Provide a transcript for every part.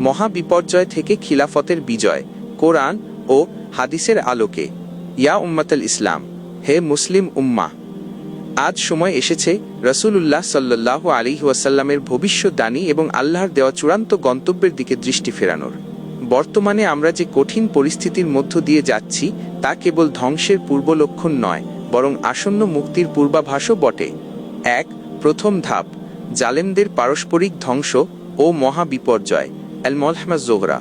মহাবিপর্যয় থেকে খিলাফতের বিজয়, কোরআন ও হাদিসের আলোকে। ইয়া উম্মাতুল ইসলাম, হে মুসলিম উম্মাহ, আজ সময় এসেছে রাসূলুল্লাহ সাল্লাল্লাহু আলাইহি ওয়াসাল্লামের ভবিষ্যদ্বাণী এবং আল্লাহর দেওয়া চূড়ান্ত গন্তব্যের দিকে দৃষ্টি ফেরানোর। বর্তমানে আমরা যে কঠিন পরিস্থিতির মধ্য দিয়ে যাচ্ছি তা কেবল ধ্বংসের পূর্বলক্ষণ নয়, বরং আসন্ন মুক্তির পূর্বাভাসও বটে। প্রথম ধাপ, জালেমদের পারস্পরিক ধ্বংস ও মহাবিপর্যয়। আল মালহামা যোগরা।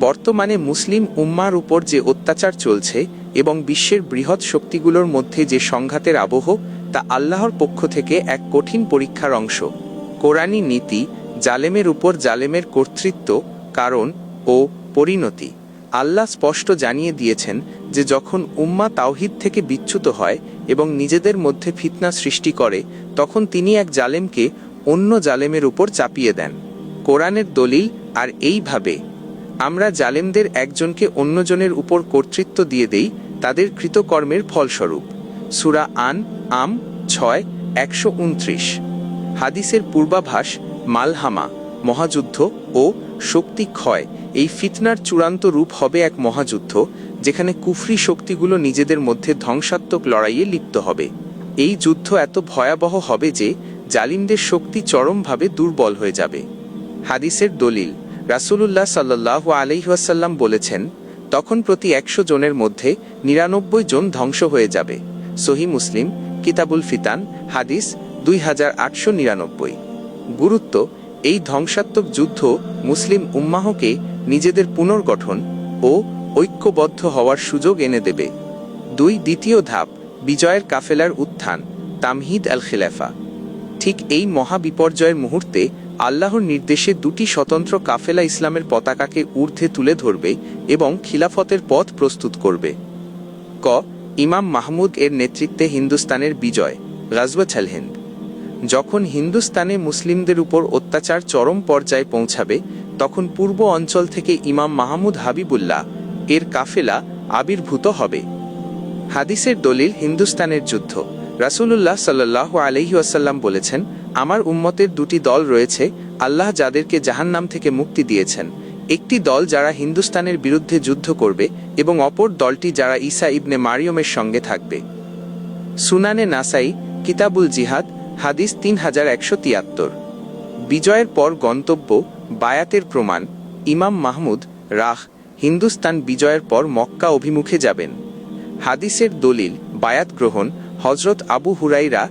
বর্তমানে মুসলিম উম্মার উপর যে অত্যাচার চলছে এবং বিশ্বের বৃহৎ শক্তিগুলোর মধ্যে যে সংঘাতের আবহ, তা আল্লাহর পক্ষ থেকে এক কঠিন পরীক্ষার অংশ। কোরআনী নীতি, জালেমের উপর জালেমের কর্তৃত্ব, কারণ ও পরিণতি। আল্লাহ স্পষ্ট জানিয়ে দিয়েছেন যে যখন উম্মা তাওহিদ থেকে বিচ্যুত হয় এবং নিজেদের মধ্যে ফিতনা সৃষ্টি করে, তখন তিনি এক জালেমকে অন্য জালেমের উপর চাপিয়ে দেন। কোরআনের দলিল আর এইভাবে আমরা জালেমদের একজনকে অন্যজনের উপর কর্তৃত্ব দিয়ে দেই তাদের কৃতকর্মের ফলস্বরূপ। সূরা আম 6:129। হাদিসের পূর্বাভাস, মালহামা, মহাযুদ্ধ ও শক্তি ক্ষয়। এই ফিতনার চূড়ান্ত রূপ হবে এক মহাযুদ্ধ, যেখানে কুফরি শক্তিগুলো নিজেদের মধ্যে ধ্বংসাত্মক লড়াইয়ে লিপ্ত হবে। এই যুদ্ধ এত ভয়াবহ হবে যে জালিমদের শক্তি চরমভাবে দুর্বল হয়ে যাবে। হাদিসের দলিল, রাসূলুল্লাহ সাল্লাল্লাহু আলাইহি ওয়াসাল্লাম বলেছেন, তখন প্রতি 100 জনের মধ্যে 99 জন ধ্বংস হয়ে যাবে। সহিহ মুসলিম, কিতাবুল ফিতান, হাদিস 2899। গুরুত্ব, এই ধ্বংসাত্মক যুদ্ধ মুসলিম উম্মাহকে নিজেদের পুনর্গঠন ও ঐক্যবদ্ধ হওয়ার সুযোগ এনে দেবে। দ্বিতীয় ধাপ, বিজয়ের কাফেলার উত্থান, তামহিদ আল খিলাফা। ঠিক এই মহাবিপর্যয়ের মুহূর্তে আল্লাহর নির্দেশে দুটি স্বতন্ত্র কাফেলা ইসলামের পতাকাকে ঊর্ধ্বে তুলে ধরবে এবং খিলাফতের পথ প্রস্তুত করবে। ইমাম মাহমুদ এর নেতৃত্বে হিন্দুস্তানের বিজয়, গাজওয়াতুল হিন্দ। যখন হিন্দুস্তানে মুসলিমদের উপর অত্যাচার চরম পর্যায়ে পৌঁছাবে, তখন পূর্ব অঞ্চল থেকে ইমাম মাহমুদ হাবিবুল্লাহ এর কাফেলা আবির্ভূত হবে। হাদিসের দলিল, হিন্দুস্তানের যুদ্ধ। রাসূলুল্লাহ সাল্লাল্লাহু আলাইহি ওয়াসাল্লাম বলেছেন, আমার উম্মতের দুটি দল রয়েছে, আল্লাহ যাদেরকে জাহান্নাম থেকে মুক্তি দিয়েছেন। একটি দল যারা হিন্দুস্তানের বিরুদ্ধে যুদ্ধ করবে এবং অপর দলটি যারা ঈসা ইবনে মারিয়মের সঙ্গে থাকবে। সুনানে নাসাই, কিতাবুল জিহাদ, হাদিস 3173। বিজয়ের পর গন্তব্য, বায়াতের প্রমাণ। ইমাম মাহমুদ হিন্দুস্তান বিজয়ের পর মক্কা অভিমুখে যাবেন। হাদিসের দলিল, বায়াত গ্রহণ। হযরত আবু হুরাইরা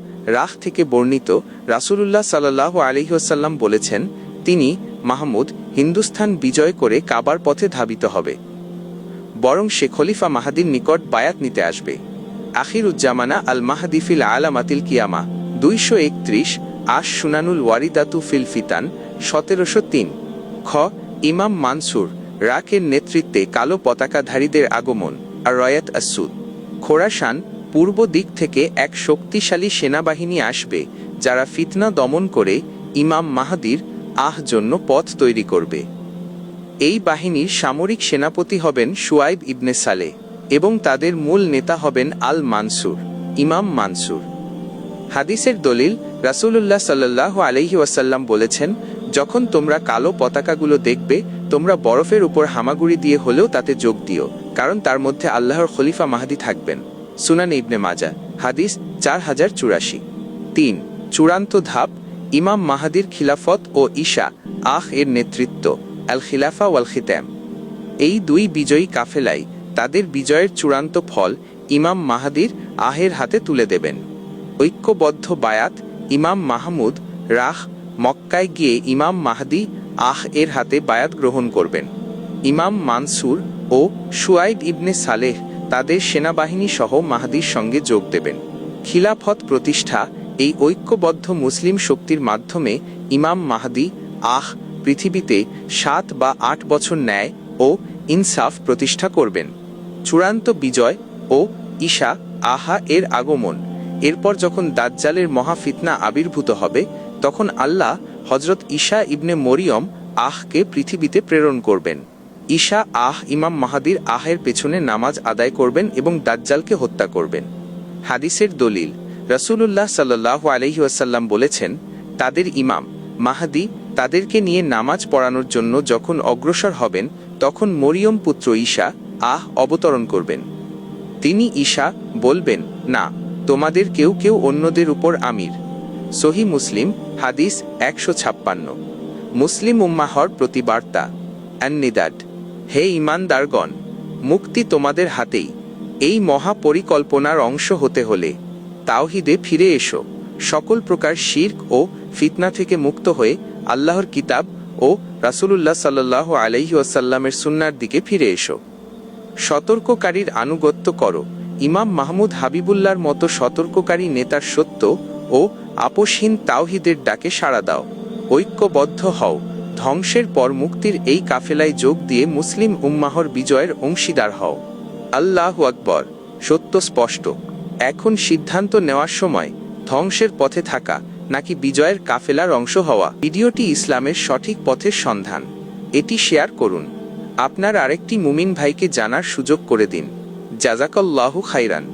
থেকে বর্ণিত, রাসূলুল্লাহ সাল্লাল্লাহু আলাইহি ওয়াসাল্লাম বলেছেন, তিনি মাহমুদ হিন্দুস্তান বিজয় করে কাবার পথে ধাবিত হবে, বরং সে খলিফা মাহাদির নিকট বায়াত নিতে আসবে। আখিরুজ্জামানা আল মাহদি ফিল আলামাতিল কিয়ামা, 231। সুনানুল ওয়ারিদাতু ফিল ফিতান, 1703। ইমাম মানসুর এর নেতৃত্বে কালো পতাকাধারীদের আগমন। আর রয়াত আসুদ। খোরাসান পূর্ব দিক থেকে এক শক্তিশালী সেনাবাহিনী আসবে, যারা ফিতনা দমন করে ইমাম মাহদির জন্য পথ তৈরি করবে। এই বাহিনীর সামরিক সেনাপতি হবেন শুআইব ইবনে সালেহ এবং তাদের মূল নেতা হবেন আল মানসুর, ইমাম মানসুর। হাদিসের দলিল, রাসূলুল্লাহ সাল্লাল্লাহু আলাইহি ওয়াসাল্লাম বলেছেন, যখন তোমরা কালো পতাকাগুলো দেখবে, তোমরা বরফের উপর হামাগুড়ি দিয়ে হলেও তাতে যোগ দিও, কারণ তার মধ্যে আল্লাহর খলিফা মাহদি থাকবেন। সুনান ইবনে মাজাহ, হাদিস 4084। চূড়ান্ত ধাপ, ইমাম মাহদির খিলাফত ও ঈসা এর নেতৃত্ব, আল খিলাফা ওয়াল খিতাম। এই দুই বিজয়ী কাফেলাই তাদের বিজয়ের চূড়ান্ত ফল ইমাম মাহদির এর হাতে তুলে দেবেন। ঐক্যবদ্ধ বায়াত, ইমাম মাহমুদ মক্কায় গিয়ে ইমাম মাহদি এর হাতে বায়াত গ্রহণ করবেন। ইমাম মানসুর ও শুআইব ইবনে সালেহ তাদের সেনাবাহিনী সহ মাহদির সঙ্গে যোগ দেবেন। খিলাফত প্রতিষ্ঠা, এই ঐক্যবদ্ধ মুসলিম শক্তির মাধ্যমে ইমাম মাহদি পৃথিবীতে 7 বা 8 বছর ন্যায় ও ইনসাফ প্রতিষ্ঠা করবেন। চূড়ান্ত বিজয় ও ঈসা এর আগমন। এরপর যখন দাজ্জালের মহাফিতনা আবির্ভূত হবে, তখন আল্লাহ হযরত ঈসা ইবনে মরিয়ম কে পৃথিবীতে প্রেরণ করবেন। ঈসা ইমাম মাহদির এর পেছনে নামাজ আদায় করবেন এবং দাজ্জালকে হত্যা করবেন। হাদিসের দলিল, রাসূলুল্লাহ সাল্লাল্লাহু আলাইহি ওয়াসাল্লাম বলেছেন, তাদের ইমাম মাহদি তাদেরকে নিয়ে নামাজ পড়ানোর জন্য যখন অগ্রসর হবেন তখন মরিয়ম পুত্র ঈশা অবতরণ করবেন। তিনি ঈশা বলবেন, না, তোমাদের কেউ কেউ অন্যদের উপর আমির। সহি মুসলিম হাদিস 156। মুসলিম উম্মাহর প্রতিবার্তা অ্যান্নিদাড, হে ঈমানদারগণ, মুক্তি তোমাদের হাতেই। এই মহা পরিকল্পনার অংশ হতে হলে তাওহীদে ফিরে এসো, সকল প্রকার শিরক ও ফিতনা থেকে মুক্ত হয়ে আল্লাহর কিতাব ও রাসূলুল্লাহ সাল্লাল্লাহু আলাইহি ওয়াসাল্লামের সুন্নাহর দিকে ফিরে এসো। সতর্ককারীর আনুগত্য করো। ইমাম মাহমুদ হাবিবুল্লাহর মতো সতর্ককারী নেতার সত্য ও আপোষহীন তাওহীদের ডাকে সাড়া দাও। ঐক্যবদ্ধ হও। ধ্বংসের পর মুক্তির এই কাফেলায় যোগ দিয়ে মুসলিম উম্মাহর বিজয়ের অংশীদার হও। আল্লাহু আকবার। সত্য স্পষ্ট। এখন সিদ্ধান্ত নেওয়ার সময়, ধ্বংসের পথে থাকা নাকি বিজয়ের কাফেলার অংশ হওয়া। ভিডিওটি ইসলামের সঠিক পথের সন্ধান। এটি শেয়ার করুন। আপনার আরেকটি মুমিন ভাইকে জানার সুযোগ করে দিন। জাযাকাল্লাহু খাইরান।